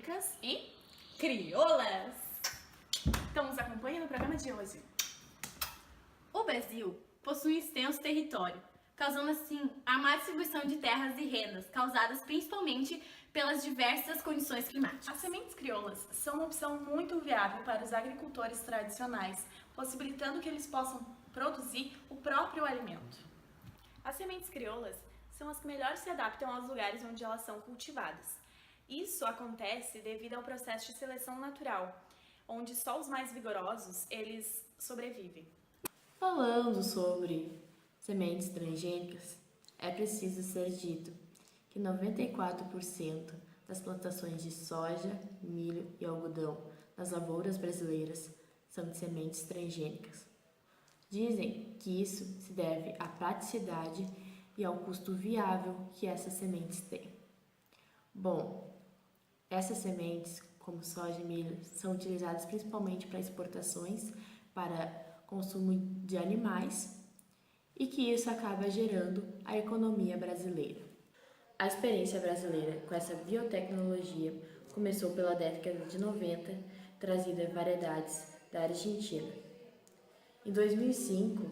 transgênicas e crioulas. Então nos acompanhe no programa de hoje. O Brasil possui um extenso território, causando assim a má distribuição de terras e rendas, causadas principalmente pelas diversas condições climáticas. As sementes crioulas são uma opção muito viável para os agricultores tradicionais, possibilitando que eles possam produzir o próprio alimento. As sementes crioulas são as que melhor se adaptam aos lugares onde elas são cultivadas. Isso acontece devido ao processo de seleção natural, onde só os mais vigorosos eles sobrevivem. Falando sobre sementes transgênicas, é preciso ser dito que 94% das plantações de soja, milho e algodão nas lavouras brasileiras são de sementes transgênicas. Dizem que isso se deve à praticidade e ao custo viável que essas sementes têm. Bom, essas sementes, como soja e milho, são utilizadas principalmente para exportações, para consumo de animais, e que isso acaba gerando a economia brasileira. A experiência brasileira com essa biotecnologia começou pela década de 90, trazida variedades da Argentina. Em 2005,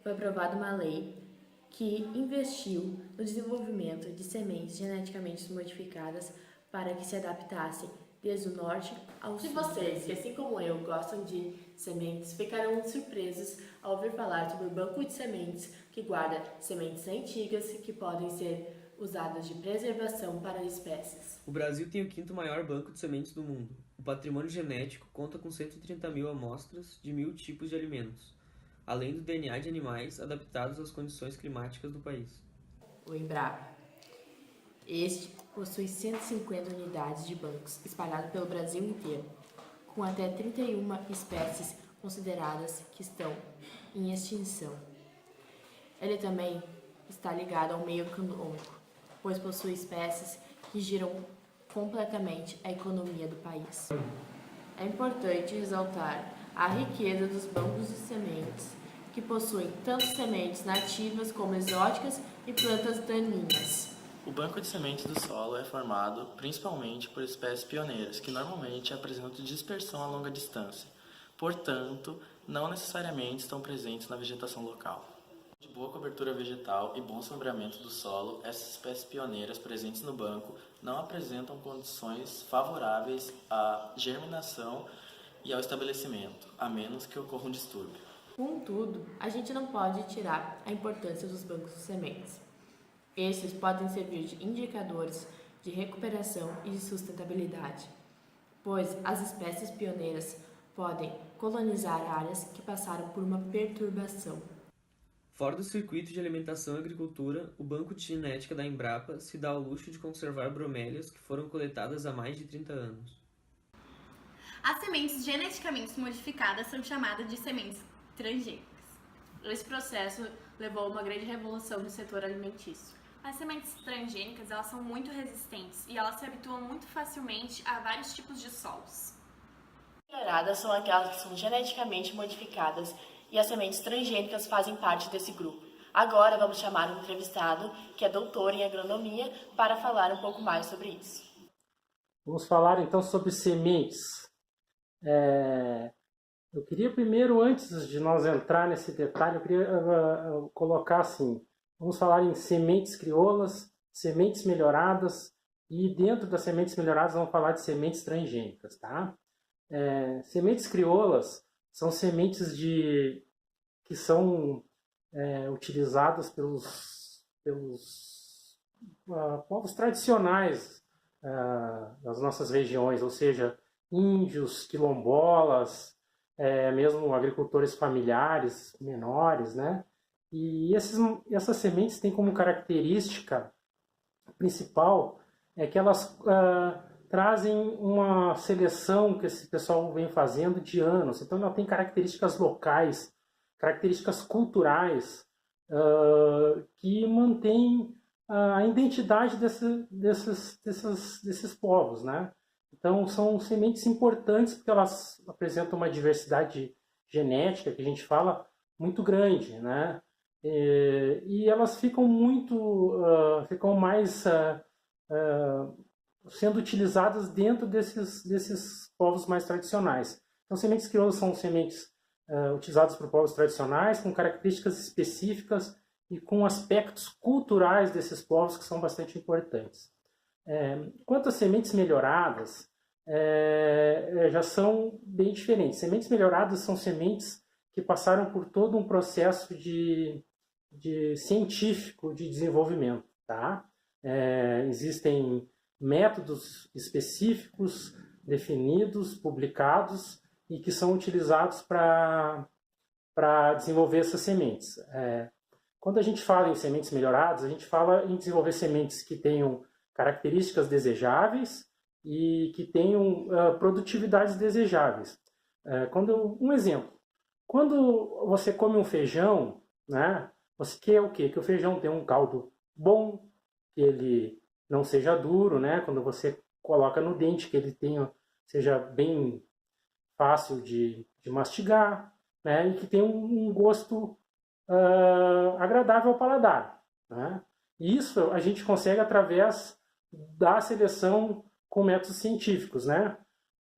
foi aprovada uma lei que investiu no desenvolvimento de sementes geneticamente modificadas para que se adaptassem desde o norte ao sul. E vocês, que assim como eu gostam de sementes, ficarão surpresos ao ouvir falar sobre o banco de sementes que guarda sementes antigas que podem ser usadas de preservação para espécies. O Brasil tem o quinto maior banco de sementes do mundo. O patrimônio genético conta com 130 mil amostras de 1.000 tipos de alimentos, além do DNA de animais adaptados às condições climáticas do país. O Embrapa. Este possui 150 unidades de bancos espalhados pelo Brasil inteiro, com até 31 espécies consideradas que estão em extinção. Ele também está ligado ao meio econômico, pois possui espécies que giram completamente a economia do país. É importante ressaltar a riqueza dos bancos de sementes, que possuem tanto sementes nativas como exóticas e plantas daninhas. O banco de sementes do solo é formado principalmente por espécies pioneiras, que normalmente apresentam dispersão a longa distância, portanto, não necessariamente estão presentes na vegetação local. De boa cobertura vegetal e bom sombreamento do solo, essas espécies pioneiras presentes no banco não apresentam condições favoráveis à germinação e ao estabelecimento, a menos que ocorra um distúrbio. Contudo, a gente não pode tirar a importância dos bancos de sementes. Esses podem servir de indicadores de recuperação e de sustentabilidade, pois as espécies pioneiras podem colonizar áreas que passaram por uma perturbação. Fora do circuito de alimentação e agricultura, o Banco de Genética da Embrapa se dá ao luxo de conservar bromélias que foram coletadas há mais de 30 anos. As sementes geneticamente modificadas são chamadas de sementes transgênicas. Esse processo levou a uma grande revolução no setor alimentício. As sementes transgênicas, elas são muito resistentes e elas se habituam muito facilmente a vários tipos de solos. Melhoradas são aquelas que são geneticamente modificadas e as sementes transgênicas fazem parte desse grupo. Agora vamos chamar um entrevistado que é doutor em agronomia para falar um pouco mais sobre isso. Vamos falar então sobre sementes. Eu queria primeiro, antes de nós entrar nesse detalhe, eu queria colocar assim, vamos falar em sementes crioulas, sementes melhoradas e dentro das sementes melhoradas vamos falar de sementes transgênicas, tá? Sementes crioulas são sementes que são utilizadas pelos povos tradicionais das nossas regiões, ou seja, índios, quilombolas, mesmo agricultores familiares menores, né? E essas sementes têm como característica principal que elas trazem uma seleção que esse pessoal vem fazendo de anos. Então, ela tem características locais, características culturais que mantêm a identidade desses povos, né? Então, são sementes importantes porque elas apresentam uma diversidade genética, que a gente fala, muito grande, né? E elas ficam mais sendo utilizadas dentro desses povos mais tradicionais. Então, sementes crioulas são sementes utilizadas por povos tradicionais, com características específicas e com aspectos culturais desses povos que são bastante importantes. Quanto às sementes melhoradas, já são bem diferentes. Sementes melhoradas são sementes que passaram por todo um processo científico de desenvolvimento. Tá? Existem métodos específicos, definidos, publicados, e que são utilizados para desenvolver essas sementes. Quando a gente fala em sementes melhoradas, a gente fala em desenvolver sementes que tenham características desejáveis e que tenham produtividades desejáveis. Um exemplo, quando você come um feijão, né, você quer o quê? Que o feijão tenha um caldo bom, que ele não seja duro, né? Quando você coloca no dente, que ele seja bem fácil de mastigar, né? E que tenha um gosto agradável ao paladar, né? Isso a gente consegue através da seleção com métodos científicos, né?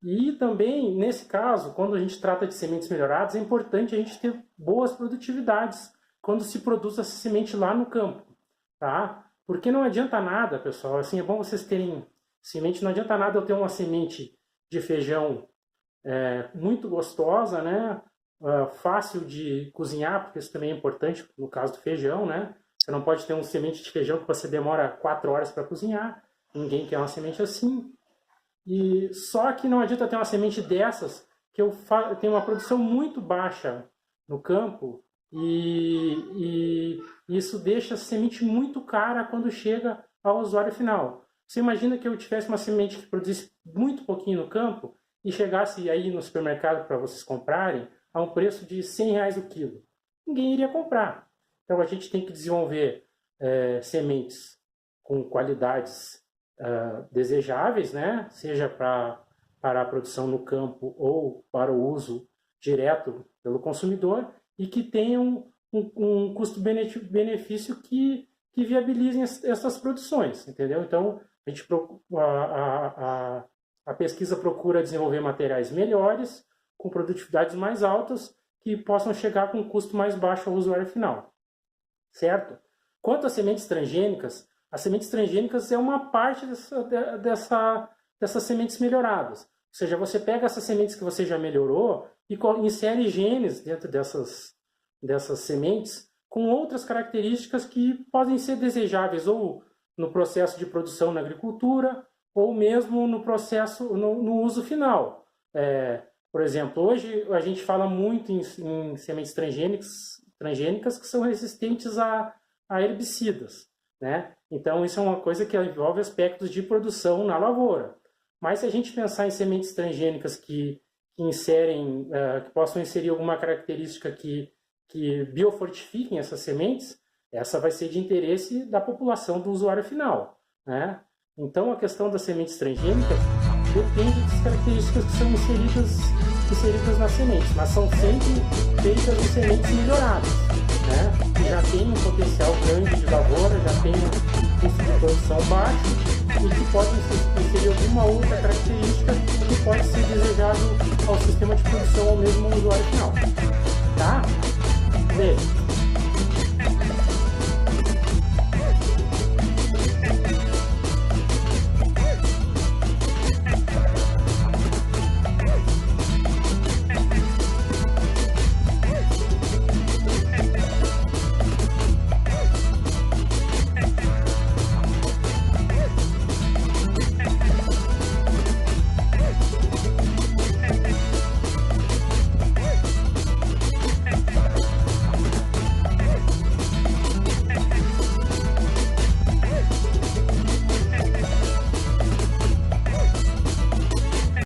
E também, nesse caso, quando a gente trata de sementes melhoradas, é importante a gente ter boas produtividades quando se produz essa semente lá no campo, tá? Porque não adianta nada, pessoal, assim, é bom vocês terem semente, não adianta nada eu ter uma semente de feijão muito gostosa, né? Fácil de cozinhar, porque isso também é importante no caso do feijão, né? Você não pode ter uma semente de feijão que você demora 4 horas para cozinhar, ninguém quer uma semente assim. E só que não adianta ter uma semente dessas que eu tenho uma produção muito baixa no campo e isso deixa a semente muito cara quando chega ao usuário final. Você imagina que eu tivesse uma semente que produzisse muito pouquinho no campo e chegasse aí no supermercado para vocês comprarem a um preço de R$100 o quilo. Ninguém iria comprar. Então a gente tem que desenvolver sementes com qualidades desejáveis, né? Seja para a produção no campo ou para o uso direto pelo consumidor e que tenham um custo-benefício que viabilizem essas produções, entendeu? Então a pesquisa procura desenvolver materiais melhores, com produtividades mais altas, que possam chegar com um custo mais baixo ao usuário final, certo? Quanto às sementes transgênicas, as sementes transgênicas é uma parte dessas sementes melhoradas. Ou seja, você pega essas sementes que você já melhorou e insere genes dentro dessas sementes com outras características que podem ser desejáveis ou no processo de produção na agricultura ou mesmo no processo, no uso final. Por exemplo, hoje a gente fala muito em sementes transgênicas que são resistentes a herbicidas, né? Então, isso é uma coisa que envolve aspectos de produção na lavoura. Mas se a gente pensar em sementes transgênicas que possam inserir alguma característica que biofortifiquem essas sementes, essa vai ser de interesse da população do usuário final, né? Então, a questão das sementes transgênicas depende das características que são inseridas nas sementes, mas são sempre feitas em sementes melhoradas, né? Que já tem um potencial grande de lavoura, já tem um custo de produção baixo e que podem inserir alguma outra característica que pode ser desejável ao sistema de produção ou mesmo ao usuário final.